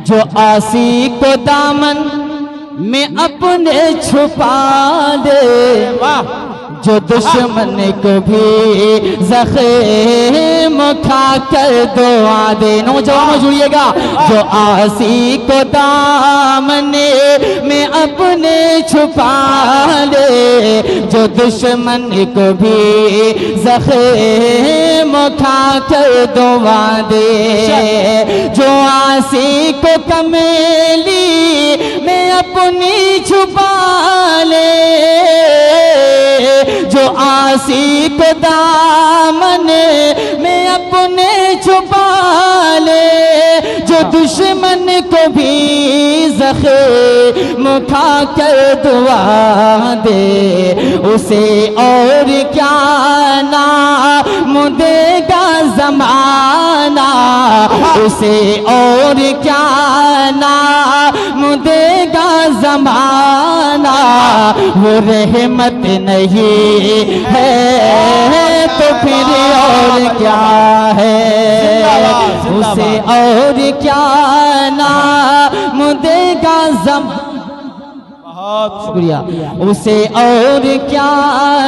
जो आसी को दामन में अपने छुपा दे, जो दुश्मन को भी ज़ख़्म खा कर दुआ दे। नौजवानों जुड़िएगा। जो आसी को दामने में अपने छुपा ले, जो दुश्मन को भी ज़ख़्म खा कर दुआ दे, जो आसी को कमेली में अपनी छुपा ले, जो आसी को दामन में अपने छुपा ले, जो दुश्मन को भी ज़ख़्म खा कर दुआ दे, उसे और क्या नाम देगा ज़माना, उसे और क्या नाम देगा ज़माना। वो रहमत नहीं है तो फिर और क्या है, उसे और क्या नाम देगा ज़माना। बहुत शुक्रिया। उसे और क्या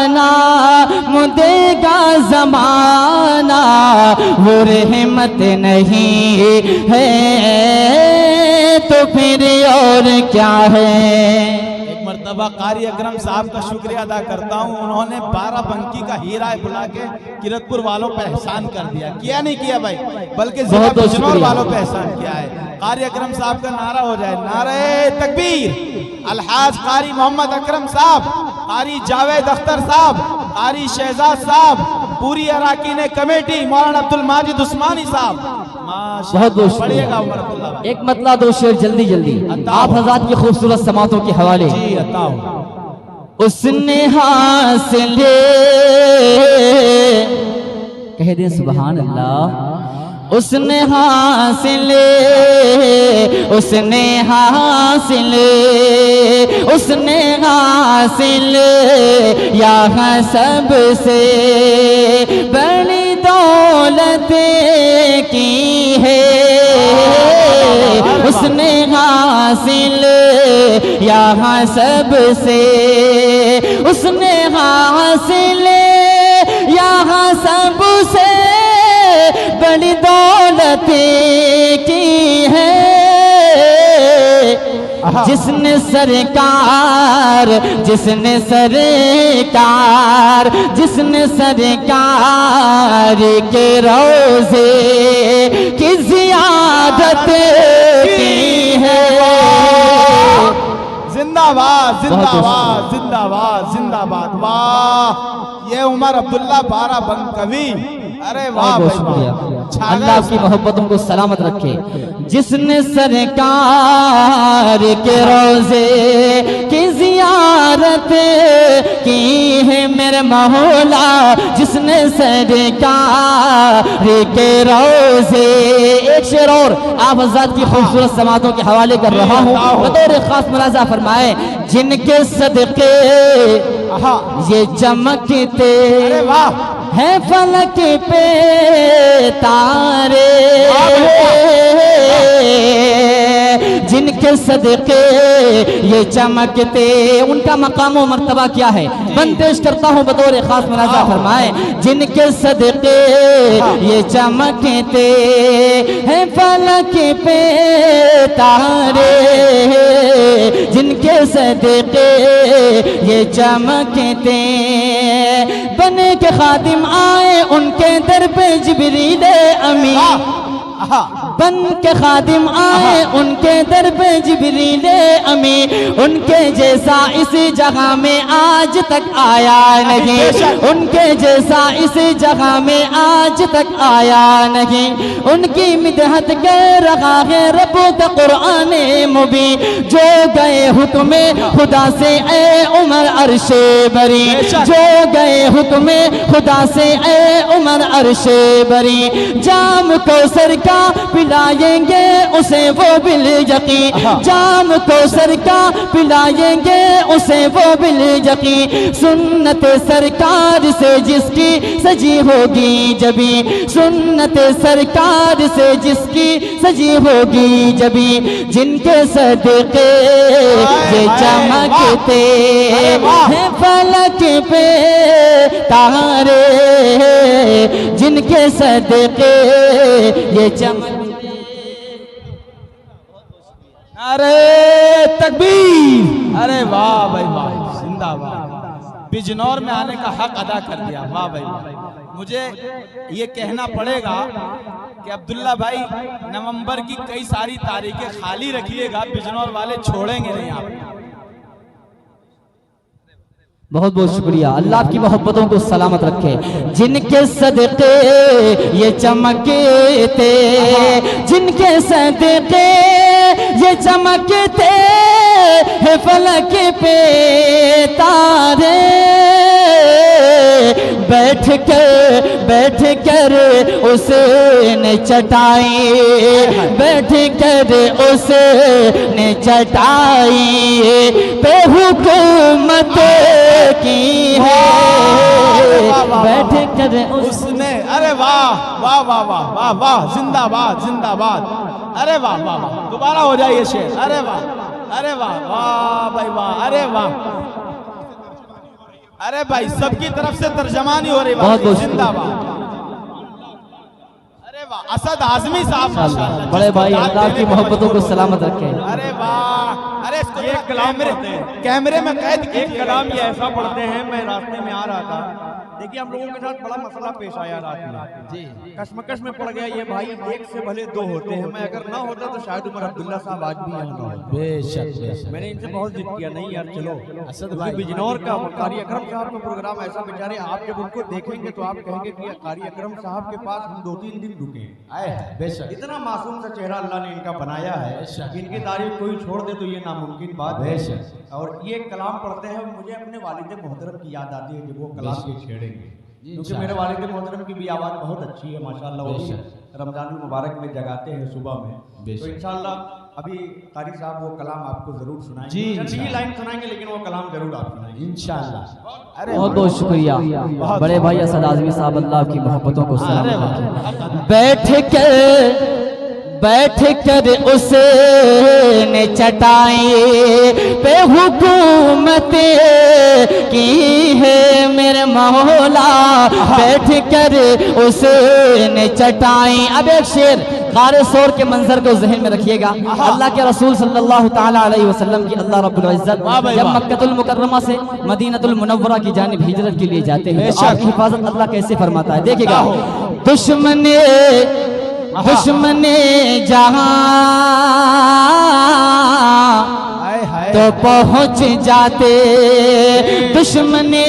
नाम देगा ज़माना, वो रहमत नहीं है तो फिर और क्या है। मर्तबा कारी अकरम साहब का शुक्रिया अदा करता हूँ। उन्होंने 12 बंकी का हीरा बुला के किरतपुर वालों पे एहसान कर दिया। किया नहीं किया भाई, बल्कि बिजनौर वालों पे एहसान किया है। कारी अकरम साहब का नारा हो जाए, नारे तकबीर। अलहाज कारी मोहम्मद अकरम साहब, कारी जावेद अख्तर साहब, कारी शहजाद साहब, पूरी अराकीन कमेटी, मौलाना अब्दुल माजिद उस्मानी साहब, बहुत बहुत शुक्रिया। एक मतला दो शेर जल्दी जल्दी आप हज़रात की खूबसूरत समातों के हवाले। उसने हासिल कह दे सुभान अल्लाह। उसने हासिल, उसने हासिल, उसने हासिल यहाँ सबसे बड़ी दौलत की है। उसने हासिल यहाँ सबसे, उसने हासिल यहाँ सबसे बड़ी दौलत की है। जिसने सरकार, जिसने सरकार, जिसने सरकार के रोज़े की ज़ियादत की है। जिंदाबाद जिंदाबाद जिंदाबाद जिंदाबाद। वाह, ये उमर अब्दुल्ला 12 बंकवी। अरे वाह भाई, अल्लाह आपकी मोहब्बतों को सलामत रखे। जिसने सरकार के रोज़े की ज़ियारत की है मेरे मौला, जिसने सरकार के रोज़े। एक शेर और आप हज़रात की खूबसूरत समातों के हवाले कर रहा हूँ, बतौर खास मुलाज़ा फरमाए। जिनके सदके ये चमकते है फलक पे तारे, जिनके सदके ये चमकते, उनका मकाम व मर्तबा क्या है बंदेश करता हूँ बतौर खास मुलाज़ा फरमाए। जिनके सदके ये चमकते हैं फलक पे तारे, जिनके सदके ये चमकते बने के खादिम आए उनके दर पे जिब्रील अमी, बन के खादिम आए उनके दर पे जिब्रील अमी। उनके जैसा इस जगह में आज तक आया नहीं, उनके जैसा इस जगह में आज तक आया नहीं। उनकी मिदहत कर रहा है रब का कुरान मुबीन, जो गए हुक्म खुदा से ए उमर अर्शे बरी, जो गए हुक्म खुदा से ए उमर अर्शे बरी। जाम कौसर का पिलाएंगे उसे वो बिल यकीन, जाम को सरकार पिलाएंगे उसे वो बिल यकीन, सुन्नत सरकार से जिसकी सजी होगी जबी, सुन्नत सरकार से जिसकी सजी होगी जबी, जिनके सदके ये चमकते हैं फलक पे तारे, जिनके सदके ये चमकते। अरे तकबीर, अरे वाह भाई वाह, जिंदाबाद। बिजनौर में आने का हक अदा कर दिया, वाह भाई वाह। मुझे ये कहना पड़ेगा कि अब्दुल्ला भाई नवंबर की कई सारी तारीखें खाली रखिएगा, बिजनौर वाले छोड़ेंगे नहीं आप। बहुत बहुत शुक्रिया, अल्लाह आपकी मोहब्बतों को सलामत रखे। जिनके सदके ये चमकते, जिनके सदके ये चमकते है फलक पे तारे, बैठ कर उसने चटाई, बैठ कर उसने चटाई पे हुकूमत की है, बैठ कर उसने। अरे वाह वाह वाह वाह वाह वाह, जिंदाबाद जिंदाबाद। अरे वाह वाह वाह, दोबारा हो जाइए शेर। अरे वाह, अरे वाह वाह भाई वाह, अरे वाह। अरे भाई सबकी तरफ से तर्जमानी हो रही, जिंदाबाद। अरे वाह, असद आजमी साहब माशाल्लाह, बड़े भाई अल्लाह की मोहब्बतों को सलामत रखे। अरे वाह, अरे इसको कैमरे में कैद एक कलाम ये ऐसा पढ़ते हैं। मैं रास्ते में आ रहा था, देखिए हम लोगों के साथ बड़ा मसला पेश आया रात में जी, कश्मकश में पड़ गया ये भाई, एक से भले दो होते हैं, मैं अगर ना होता तो शायद उमर अब्दुल्ला साहब आज भी यहाँ ना होते। बेशक बेशक। मैंने इनसे बहुत जिद किया, नहीं यार चलो, असद भाई बिजनौर का कारी अकरम साहब का प्रोग्राम ऐसा, बेचारे आप जब उनको देखेंगे तो आप कहेंगे कि कारी अकरम साहब के पास हम 2-3 दिन रुके। बेशक, इतना मासूम सा चेहरा अल्लाह ने इनका बनाया है, इनकी तारीफ कोई छोड़ दे तो ये नामुमकिन बात है। और ये कलाम पढ़ते हैं, मुझे अपने वालिद मोहतरम की याद आती है जब वो कलाम के छेड़ेंगे, क्योंकि मेरे वालिद मोहतरम की भी आवाज़ बहुत अच्छी है माशाल्लाह। वो रमजान मुबारक में जगाते हैं सुबह में, तो इंशाल्लाह अभी कारी साहब वो कलाम आपको जरूर सुनाएंगे जी। ये लाइन सुनाएंगे लेकिन वो कलाम जरूर आप सुनाएंगे इंशाल्लाह। अरे बहुत बहुत शुक्रिया बड़े भाई असद आज़मी साहब, अल्लाह की मोहब्बतों को सलामत रखे। बैठ कर उसने चटाई पे हुकूमत की है मेरे मौला, बैठ कर उसने चटाई। अब एक शेर ग़ारे सौर के मंजर को जहन में रखिएगा। अल्लाह के रसूल सल्लल्लाहु ताला अलैहि वसल्लम की अल्लाह रब्बुल इज्जत जब मक्कतुल मुकर्रमा से मदीनतुल मुनव्वरा की जानिब हिजरत के लिए जाते हैं, आपकी हिफाजत अल्लाह कैसे फरमाता है, देखिएगा। दुश्मने जहां तो पहुंच जाते, दुश्मने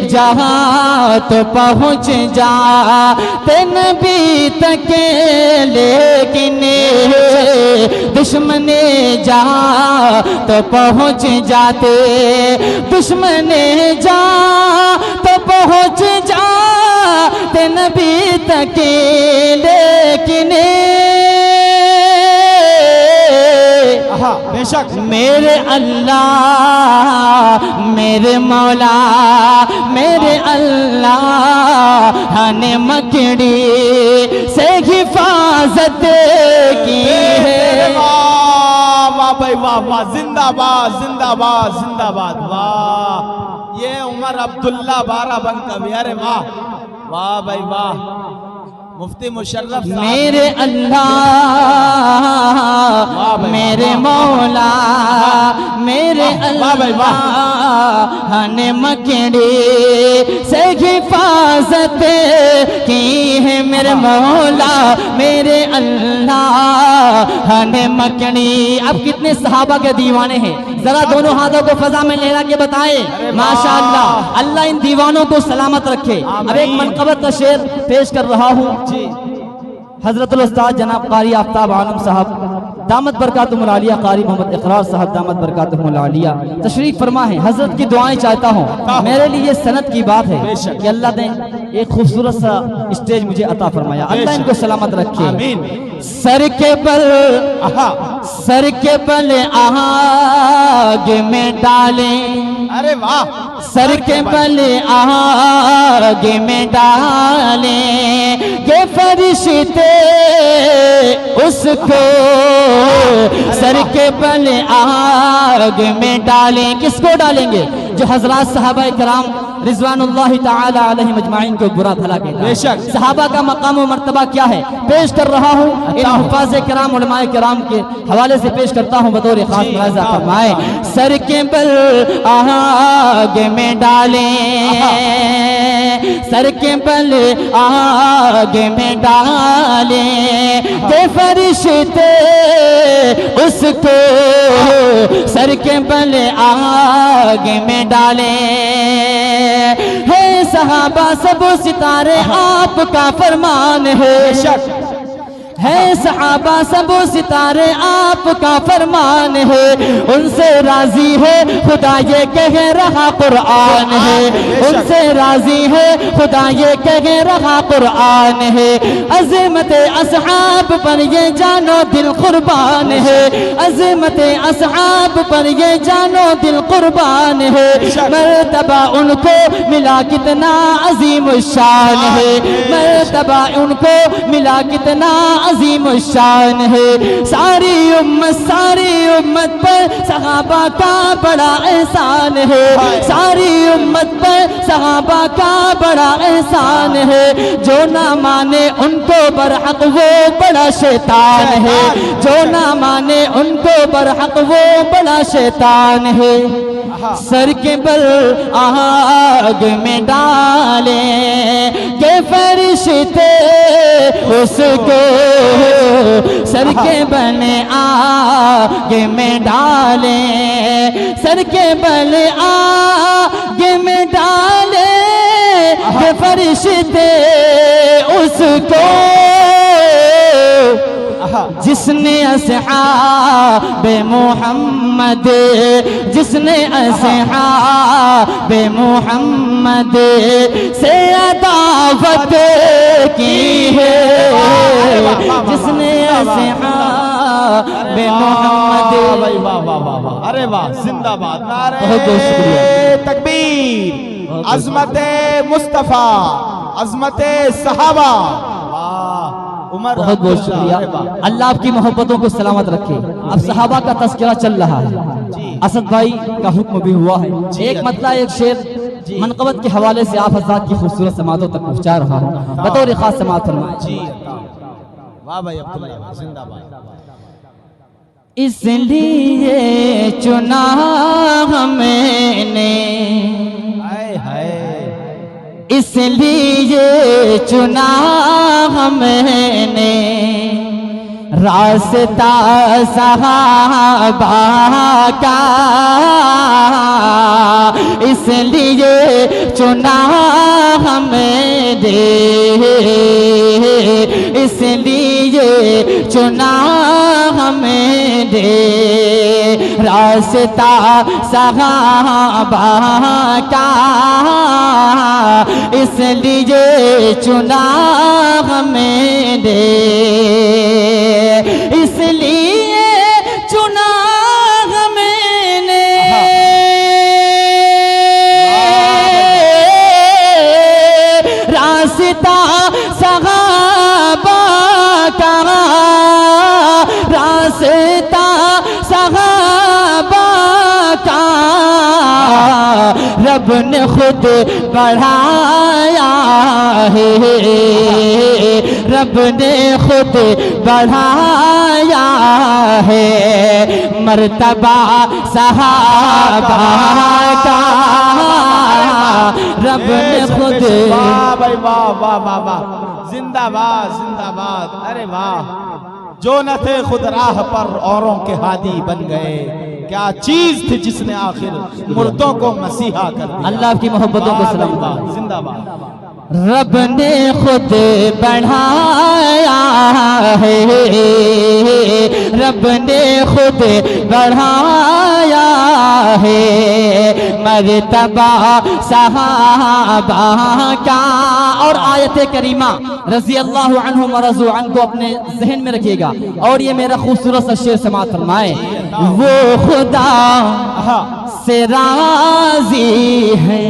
जहां तो पहुंच जाते नबी तक, लेकिन दुश्मने जहां तो पहुंच जाते, दुश्मने जहां तो पहुंच जाते नबी तक, लेकिन बेशक मेरे अल्लाह मेरे मौला मेरे अल्लाह ने मकड़ी से हिफाजत की है। वाह भाई वाह वाह, जिंदाबाद जिंदाबाद जिंदाबाद। वाह, ये उमर अब्दुल्ला बाराबंकी, अरे वाह वाह भाई वाह। मुफ्ती मुशर्रफ मेरे अल्लाह मेरे मौला मेरे अल्लाह ने मकड़ी से हिफाजत की है मेरे मौला मेरे अल्लाह ने मकड़ी। अब कितने सहाबा के दीवाने हैं, जरा दोनों हाथों को फजा में लहरा के बताए माशाअल्लाह। अल्लाह इन दीवानों को सलामत रखे। अब एक मनक़बत का शेर पेश कर रहा हूँ। हजरतुल उस्ताद जनाब कारी आफ्ताब आलम साहब दामत बरकातुहुल आलिया कारी मोहम्मद इकरार साहब दामत बरकातुहुल आलिया तशरीफ फरमा है। हजरत की दुआएं चाहता हूँ। मेरे लिए सनत की बात है कि अल्लाह ने एक खूबसूरत सा स्टेज मुझे अता फरमाया। अल्लाह इनको सलामत रखे। सर के बल आग में डाले, अरे वाह, सर के बल आग में डाले के फरिश्ते उसको सर के बल आग में डालें। किसको डालेंगे? जो हजरात सहाबा कराम रिजवानुल्लाह ताला अलैहिम अजमाइन को बुरा भला कहता है। सहाबा का मकाम व मर्तबा क्या है पेश कर रहा हूँ। इन हुफ़ाज़ कराम उलमाए कराम के हवाले से पेश करता हूँ बतौर खास मुलाज़ा फरमाए। सर के बल आग में डालें, सर के बल आग में डालें के फरिश्ते उसको सर के बल आग में डालें। है सहाबा सब सितारे आपका फरमान है सहाबा सब सितारे आपका फरमान है। उनसे राजी है खुदा ये कह रहा कुरान है, उनसे राजी है खुदा ये कह रहा कुरान है। अज़मत असहाब पर ये जानो दिल कुर्बान है, अज़मत असहाब पर ये जानो दिल कुर्बान है। मर्तबा उनको मिला कितना अजीम शान है, मर्तबा उनको मिला कितना अजीम शान है। सारी उम्मत पर सहाबा का बड़ा एहसान है, सारी उम्मत पर सहाबा का बड़ा एहसान है। जो ना माने उनको बरहक वो बड़ा शैतान है, जो ना माने उनको बरहक वो बड़ा शैतान है। सर के बल आग में डाले के फरिश्ते उसको सर के बल आग में डाले, सर के बल आग में डाले के फरिश्ते उसको जिसने असहाबे मोहम्मद, जिसने असहाबे मोहम्मद से अदावत की है, जिसने असहाबे मोहम्मद। अरे वाह, जिंदाबाद, नारे बहुत बहुत शुक्रिया। तकबीर, अज़मते मुस्तफ़ा, अज़मते सहाबा। उमर बहुत बहुत शुक्रिया। अल्लाह आपकी मोहब्बतों को सलामत रखे। अब सहाबा का तज़किरा चल रहा है, असद भाई का हुक्म भी हुआ है। एक मतला एक शेर मनक़बत के हवाले से आप हज़रात की खूबसूरत समातों तक पहुँचा रहा हूँ बतौर खास समात फरमाए। वाह भाई अब्दुल्लाह, जिंदाबाद। इसलिए चुना हमने, इसलिए चुना हमने रास्ता सहाबा का, इसलिए चुना हमने, इसलिए चुना हमने रास्ता सहाबा का, इसलिए चुना हमने, इसलिए चुना हमने रास्ता सहाबा का, रास्ता सहाबा का रब ने खुद बढ़ाया है, रब ने खुद बढ़ाया है मर्तबा सहाबा का, रब ने खुद। वाह भाई वाह वाह वाह वाह, जिंदाबाद जिंदाबाद। अरे वाह, जो न थे खुद राह पर औरों के हादी बन गए, क्या चीज थी जिसने आखिर मुर्दों को मसीहा कर दिया। अल्लाह की मोहब्बतों को सलाम। जिंदाबाद। रब ने खुद बढ़ाया है, रब ने खुद बढ़ाया है मर्तबा सहाबा का। और आयत करीमा रज़ी अल्लाह अन्हुम व रज़ू अन्हु को अपने जहन में रखिएगा और ये मेरा खूबसूरत सा शेर समाअत फरमाए। वो खुदा से राजी है,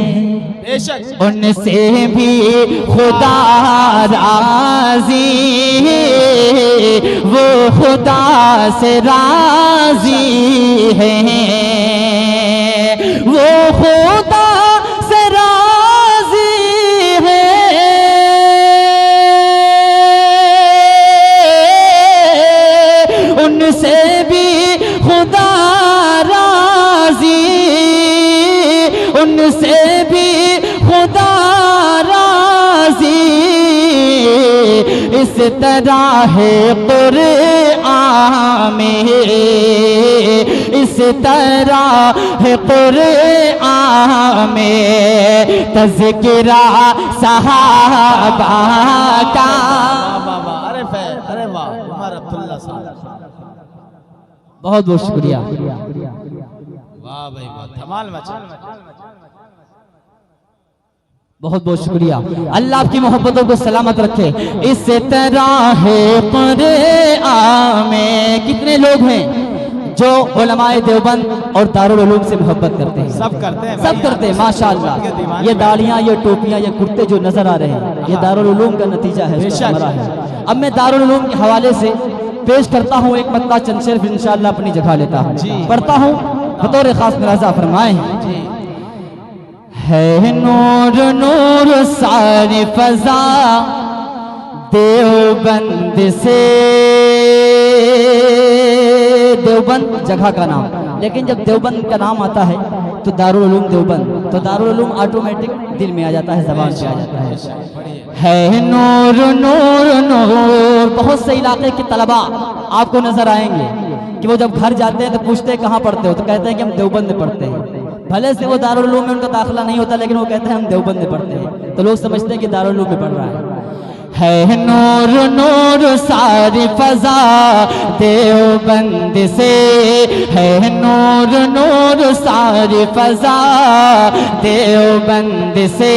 उनसे भी खुदा राजी, वो खुदा से राजी है, वो खुदा से राजी है, उनसे भी खुदा राजी, उनसे भी खुदा राजी। इस तरह है कुरआन में, इस तरह है कुरआन में तज़किरा सहाबा का। अरे वाह उमर अब्दुल्ला साहब, बहुत बहुत शुक्रिया। वाह भाई वाह, धमाल मचा। बहुत बहुत शुक्रिया। अल्लाह आपकी मोहब्बतों को सलामत रखे। इस तरह है कुरआन में कितने लोग हैं जो उलमाए देवबंद और दारुल उलूम से मोहब्बत करते हैं? सब करते हैं, सब करते हैं माशाअल्लाह। ये दाढ़ियाँ, ये टोपियाँ, ये कुर्ते जो नजर आ रहे हैं, ये दारुल उलूम का नतीजा है, इसका समरा है। अब मैं दारुल उलूम के हवाले से पेश करता हूँ एक मत्ता चंद शेर, फिर इंशाअल्लाह अपनी जगह लेता हूँ, पढ़ता हूँ बतौर खास मुलाजा फरमाए। है नूर नूर सारी फजा देवबंद से, देवबंद जगह का नाम, लेकिन जब देवबंद का नाम आता है तो दारुल उलूम देवबंद, तो दारुल उलूम ऑटोमेटिक दिल में आ जाता है, जबान पे आ जाता है नूर नूर नूर। बहुत से इलाके के तलबा आपको नजर आएंगे कि वो जब घर जाते हैं तो पूछते हैं कहाँ पढ़ते हो, तो कहते हैं कि हम देवबंद में पढ़ते हैं। भले से वो दारुल उलूम में उनका दाखिला नहीं होता, लेकिन वो कहते हैं हम देवबंद में पढ़ते हैं, तो लोग समझते हैं कि दारुल उलूम में पढ़ रहा है नूर नूर सारी फजा देवबंद से, है नूर नूर सारी फजा देवबंद से,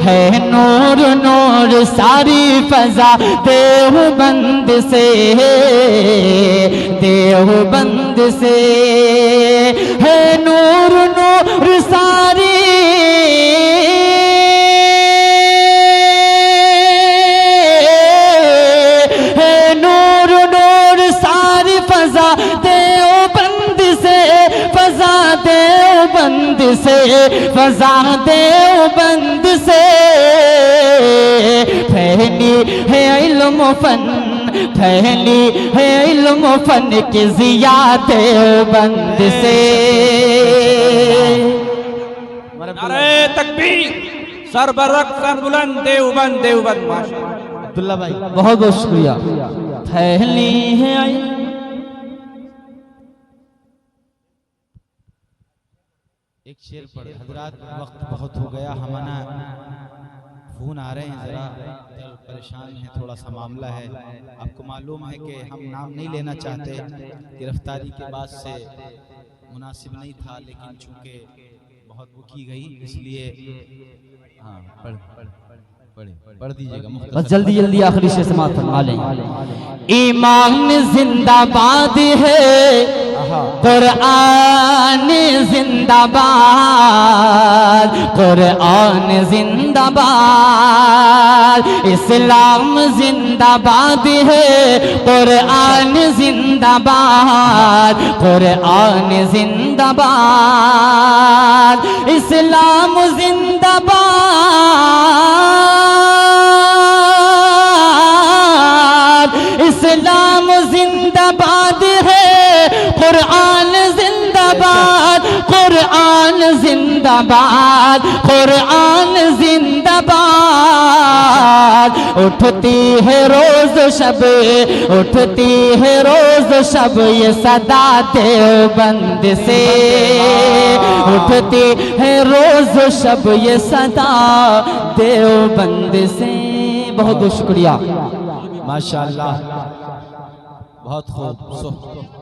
है नूर नूर सारी फजा देवबंद से, देवबंद से है नूर नूर सारी देवबंद से, फजा देवबंद से फैली है इल्म फन, फैली है इल्म फन की ज़िया देवबंद से। नारे तकबीर, सर बरक सर बुलंद देवबंद देवबंद। माशाअल्लाह अब्दुल्ला भाई बहुत बहुत शुक्रिया। फैली है एक शेर पढ़ हजरात, वक्त बहुत हो गया, हमारा फोन आ रहे हैं, जरा परेशान है, थोड़ा सा मामला है। आपको मालूम है कि हम नाम नहीं लेना चाहते, गिरफ्तारी के बाद से मुनासिब नहीं था, लेकिन चूंकि बहुत वो की गई इसलिए हाँ पढ़ दीजिएगा। बस जल्दी जल्दी आखिरी शेर समाप्त फरमा लें। ईमान जिंदाबाद है, कुरआन जिंदाबाद, कुरआन जिंदाबाद, इस्लाम जिंदाबाद है, कुरआन जिंदाबाद, कुरआन जिंदाबाद, इस्लाम जिंदाबाद, इस्लाम जिंदाबाद है, कुरआन जिंदाबाद, कुरआन जिंदाबाद, कुरआन जिंदाबाद, उठती है रोज शब, उठती है रोज शब ये सदा देवबंद से, उठती है रोज शब ये सदा देवबंद से। बहुत बहुत शुक्रिया। माशाअल्लाह, बहुत खूब।